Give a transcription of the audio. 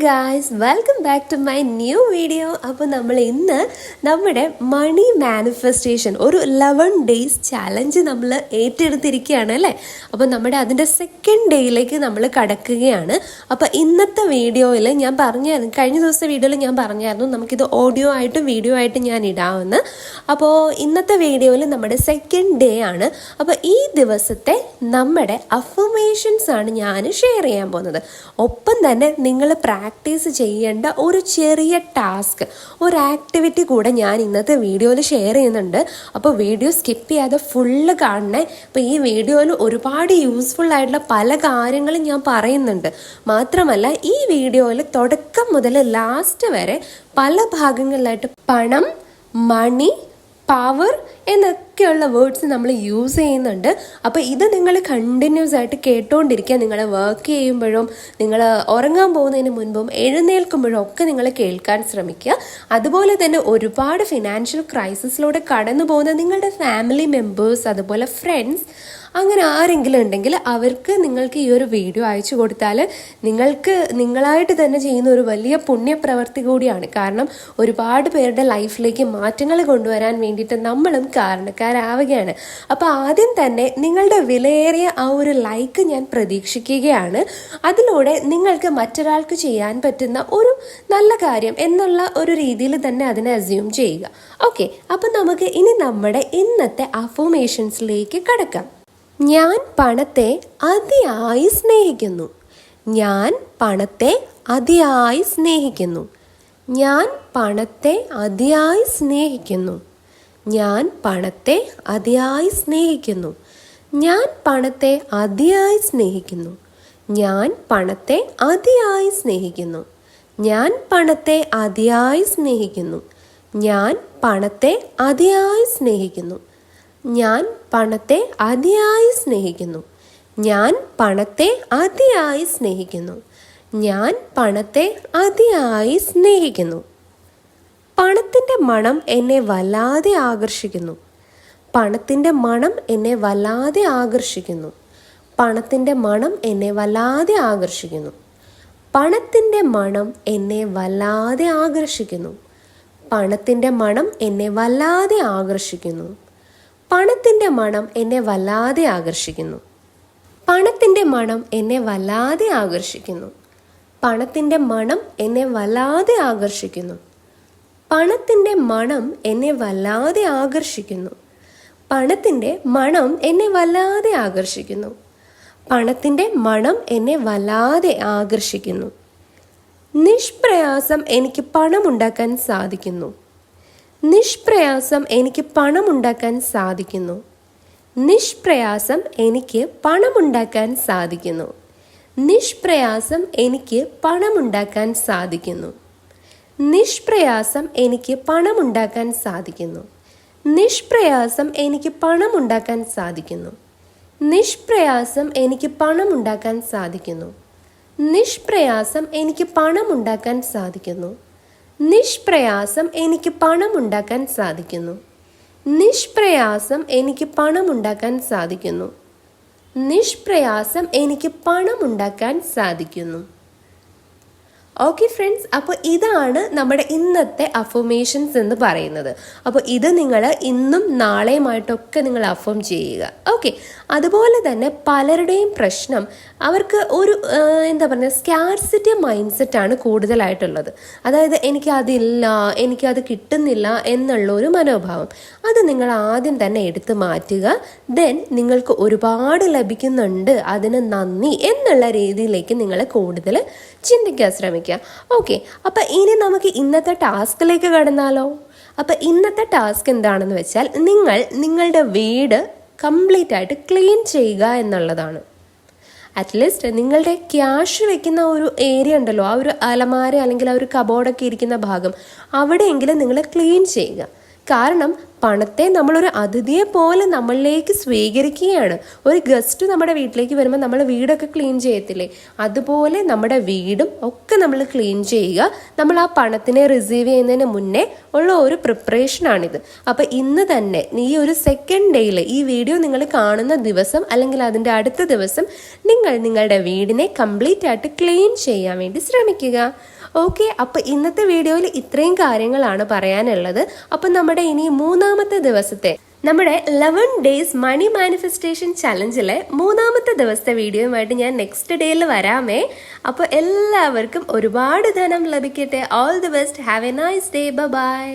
Guys, welcome back to my new video. അപ്പോൾ നമ്മൾ ഇന്ന് നമ്മുടെ മണി മാനിഫെസ്റ്റേഷൻ ഒരു 11 ഡേയ്സ് ചാലഞ്ച് നമ്മൾ ഏറ്റെടുത്തിരിക്കുകയാണ് അല്ലേ. അപ്പോൾ നമ്മുടെ അതിൻ്റെ സെക്കൻഡ് ഡേയിലേക്ക് നമ്മൾ കടക്കുകയാണ്. അപ്പോൾ ഇന്നത്തെ വീഡിയോയിൽ ഞാൻ പറഞ്ഞായിരുന്നു, കഴിഞ്ഞ ദിവസത്തെ വീഡിയോയിൽ ഞാൻ പറഞ്ഞായിരുന്നു നമുക്കിത് ഓഡിയോ ആയിട്ടും വീഡിയോ ആയിട്ടും ഞാൻ ഇടാമെന്ന്. അപ്പോൾ ഇന്നത്തെ വീഡിയോയിൽ നമ്മുടെ സെക്കൻഡ് ഡേ ആണ്. അപ്പോൾ ഈ ദിവസത്തെ നമ്മുടെ അഫർമേഷൻസ് ആണ് ഞാൻ ഷെയർ ചെയ്യാൻ പോകുന്നത്. ഒപ്പം തന്നെ നിങ്ങൾ പ്രാക്ടീസ് ചെയ്യേണ്ട ഒരു ചെറിയ ടാസ്ക്, ഒരു ആക്ടിവിറ്റി കൂടെ ഞാൻ ഇന്നത്തെ വീഡിയോയിൽ ഷെയർ ചെയ്യുന്നുണ്ട്. അപ്പോൾ വീഡിയോ സ്കിപ്പ് ചെയ്യാതെ ഫുള്ള് കാണണേ. അപ്പോൾ ഈ വീഡിയോയിൽ ഒരുപാട് യൂസ്ഫുൾ ആയിട്ടുള്ള പല കാര്യങ്ങളും ഞാൻ പറയുന്നുണ്ട്. മാത്രമല്ല ഈ വീഡിയോയിൽ തുടക്കം മുതൽ ലാസ്റ്റ് വരെ പല ഭാഗങ്ങളിലായിട്ട് പണം, മണി, പവർ എന്നൊക്കെയുള്ള വേർഡ്സ് നമ്മൾ യൂസ് ചെയ്യുന്നുണ്ട്. അപ്പോൾ ഇത് നിങ്ങൾ കണ്ടിന്യൂസ് ആയിട്ട് കേട്ടുകൊണ്ടിരിക്കുക. നിങ്ങൾ വർക്ക് ചെയ്യുമ്പോഴും നിങ്ങൾ ഉറങ്ങാൻ പോകുന്നതിന് മുൻപും എഴുന്നേൽക്കുമ്പോഴും ഒക്കെ നിങ്ങൾ കേൾക്കാൻ ശ്രമിക്കുക. അതുപോലെ തന്നെ ഒരുപാട് ഫിനാൻഷ്യൽ ക്രൈസിസിലൂടെ കടന്നു പോകുന്ന നിങ്ങളുടെ ഫാമിലി മെമ്പേഴ്സ്, അതുപോലെ ഫ്രണ്ട്സ്, അങ്ങനെ ആരെങ്കിലും ഉണ്ടെങ്കിൽ അവർക്ക് നിങ്ങൾക്ക് ഈ ഒരു വീഡിയോ അയച്ചു കൊടുത്താൽ നിങ്ങളായിട്ട് തന്നെ ചെയ്യുന്ന ഒരു വലിയ പുണ്യപ്രവൃത്തി കൂടിയാണ്. കാരണം ഒരുപാട് പേരുടെ ലൈഫിലേക്ക് മാറ്റങ്ങൾ കൊണ്ടുവരാൻ വേണ്ടിയിട്ട് നമ്മളും കാരണക്കാരാവുകയാണ്. അപ്പോൾ ആദ്യം തന്നെ നിങ്ങളുടെ വിലയേറിയ ആ ഒരു ലൈക്ക് ഞാൻ പ്രതീക്ഷിക്കുകയാണ്. അതിലൂടെ നിങ്ങൾക്ക് മറ്റൊരാൾക്ക് ചെയ്യാൻ പറ്റുന്ന ഒരു നല്ല കാര്യം എന്നുള്ള ഒരു രീതിയിൽ തന്നെ അതിനെ അസ്യൂം ചെയ്യുക. ഓക്കെ, അപ്പം നമുക്ക് ഇനി നമ്മുടെ ഇന്നത്തെ അഫർമേഷൻസിലേക്ക് കടക്കാം. ഞാൻ പണത്തെ അതിയായി സ്നേഹിക്കുന്നു. ഞാൻ പണത്തെ അതിയായി സ്നേഹിക്കുന്നു. ഞാൻ പണത്തെ അതിയായി സ്നേഹിക്കുന്നു. ഞാൻ പണത്തെ അതിയായി സ്നേഹിക്കുന്നു. ഞാൻ പണത്തെ അതിയായി സ്നേഹിക്കുന്നു. ഞാൻ പണത്തെ അതിയായി സ്നേഹിക്കുന്നു. ഞാൻ പണത്തെ അതിയായി സ്നേഹിക്കുന്നു. ഞാൻ പണത്തെ അതിയായി സ്നേഹിക്കുന്നു. ഞാൻ പണത്തെ അതിയായി സ്നേഹിക്കുന്നു. ഞാൻ പണത്തെ അതിയായി സ്നേഹിക്കുന്നു. ഞാൻ പണത്തെ അതിയായി സ്നേഹിക്കുന്നു. പണത്തിൻ്റെ മണം എന്നെ വല്ലാതെ ആകർഷിക്കുന്നു. പണത്തിൻ്റെ മണം എന്നെ വല്ലാതെ ആകർഷിക്കുന്നു. പണത്തിൻ്റെ മണം എന്നെ വല്ലാതെ ആകർഷിക്കുന്നു. പണത്തിൻ്റെ മണം എന്നെ വല്ലാതെ ആകർഷിക്കുന്നു. പണത്തിൻ്റെ മണം എന്നെ വല്ലാതെ ആകർഷിക്കുന്നു. പണത്തിൻ്റെ മണം എന്നെ വല്ലാതെ ആകർഷിക്കുന്നു. പണത്തിൻ്റെ മണം എന്നെ വല്ലാതെ ആകർഷിക്കുന്നു. പണത്തിൻ്റെ മണം എന്നെ വല്ലാതെ ആകർഷിക്കുന്നു. പണത്തിൻ്റെ മണം എന്നെ വല്ലാതെ ആകർഷിക്കുന്നു. പണത്തിൻ്റെ മണം എന്നെ വല്ലാതെ ആകർഷിക്കുന്നു. പണത്തിൻ്റെ മണം എന്നെ വല്ലാതെ ആകർഷിക്കുന്നു. നിഷ്പ്രയാസം എനിക്ക് പണമുണ്ടാക്കാൻ സാധിക്കുന്നു. നിഷ്പ്രയാസം എനിക്ക് പണമുണ്ടാക്കാൻ സാധിക്കുന്നു. നിഷ്പ്രയാസം എനിക്ക് പണമുണ്ടാക്കാൻ സാധിക്കുന്നു. നിഷ്പ്രയാസം എനിക്ക് പണമുണ്ടാക്കാൻ സാധിക്കുന്നു. നിഷ്പ്രയാസം എനിക്ക് പണമുണ്ടാക്കാൻ സാധിക്കുന്നു. നിഷ്പ്രയാസം എനിക്ക് പണമുണ്ടാക്കാൻ സാധിക്കുന്നു. നിഷ്പ്രയാസം എനിക്ക് പണമുണ്ടാക്കാൻ സാധിക്കുന്നു. നിഷ്പ്രയാസം എനിക്ക് പണമുണ്ടാക്കാൻ സാധിക്കുന്നു. നിഷ്പ്രയാസം എനിക്ക് പണമുണ്ടാക്കാൻ സാധിക്കുന്നു. നിഷ്പ്രയാസം എനിക്ക് പണമുണ്ടാക്കാൻ സാധിക്കുന്നു. നിഷ്പ്രയാസം എനിക്ക് പണമുണ്ടാക്കാൻ സാധിക്കുന്നു. ഓക്കെ ഫ്രണ്ട്സ്, അപ്പോൾ ഇതാണ് നമ്മുടെ ഇന്നത്തെ അഫർമേഷൻസ് എന്ന് പറയുന്നത്. അപ്പോൾ ഇത് നിങ്ങൾ ഇന്നും നാളെയുമായിട്ടൊക്കെ നിങ്ങൾ അഫേം ചെയ്യുക. ഓക്കെ, അതുപോലെ തന്നെ പലരുടെയും പ്രശ്നം അവർക്ക് ഒരു സ്കാർസിറ്റി മൈൻഡ് സെറ്റാണ് കൂടുതലായിട്ടുള്ളത്. അതായത് എനിക്കതില്ല, എനിക്കത് കിട്ടുന്നില്ല എന്നുള്ള ഒരു മനോഭാവം. അത് നിങ്ങൾ ആദ്യം തന്നെ എടുത്തു മാറ്റുക. ദെൻ നിങ്ങൾക്ക് ഒരുപാട് ലഭിക്കുന്നുണ്ട്, അതിന് നന്ദി എന്നുള്ള രീതിയിലേക്ക് നിങ്ങൾ കൂടുതൽ ചിന്തിക്കാൻ ശ്രമിക്കുക. ഓക്കെ, അപ്പം ഇനി നമുക്ക് ഇന്നത്തെ ടാസ്കിലേക്ക് കടന്നാലോ. അപ്പം ഇന്നത്തെ ടാസ്ക് എന്താണെന്ന് വെച്ചാൽ നിങ്ങളുടെ വീട് കംപ്ലീറ്റ് ആയിട്ട് ക്ലീൻ ചെയ്യുക എന്നുള്ളതാണ്. അറ്റ്ലീസ്റ്റ് നിങ്ങളുടെ ക്യാഷ് വെക്കുന്ന ഒരു ഏരിയ ഉണ്ടല്ലോ, ആ ഒരു അലമാര അല്ലെങ്കിൽ ആ ഒരു കബോർഡൊക്കെ ഇരിക്കുന്ന ഭാഗം, അവിടെയെങ്കിലും നിങ്ങൾ ക്ലീൻ ചെയ്യുക. കാരണം പണത്തെ നമ്മളൊരു അതിഥിയെ പോലെ നമ്മളിലേക്ക് സ്വീകരിക്കുകയാണ്. ഒരു ഗസ്റ്റ് നമ്മുടെ വീട്ടിലേക്ക് വരുമ്പോൾ നമ്മൾ വീടൊക്കെ ക്ലീൻ ചെയ്യത്തില്ലേ, അതുപോലെ നമ്മുടെ വീടും ഒക്കെ നമ്മൾ ക്ലീൻ ചെയ്യുക. നമ്മൾ ആ പണത്തിനെ റിസീവ് ചെയ്യുന്നതിന് മുന്നേ ഉള്ള ഒരു പ്രിപ്പറേഷനാണിത്. അപ്പം ഇന്ന് തന്നെ ഈ ഒരു സെക്കൻഡ് ഡേയിൽ ഈ വീഡിയോ നിങ്ങൾ കാണുന്ന ദിവസം അല്ലെങ്കിൽ അതിൻ്റെ അടുത്ത ദിവസം നിങ്ങൾ നിങ്ങളുടെ വീടിനെ കംപ്ലീറ്റ് ആയിട്ട് ക്ലീൻ ചെയ്യാൻ വേണ്ടി ശ്രമിക്കുക. ഓക്കെ, അപ്പോൾ ഇന്നത്തെ വീഡിയോയിൽ ഇത്രയും കാര്യങ്ങളാണ് പറയാനുള്ളത്. അപ്പം നമ്മുടെ ഇനി മൂന്നാമത്തെ ദിവസത്തെ നമ്മുടെ 11 ഡേയ്സ് മണി മാനിഫെസ്റ്റേഷൻ ചലഞ്ചിലെ മൂന്നാമത്തെ ദിവസത്തെ വീഡിയോയുമായിട്ട് ഞാൻ നെക്സ്റ്റ് ഡേയിൽ വരാമേ. അപ്പോൾ എല്ലാവർക്കും ഒരുപാട് ധനം ലഭിക്കട്ടെ. All the best. Have a nice day. By.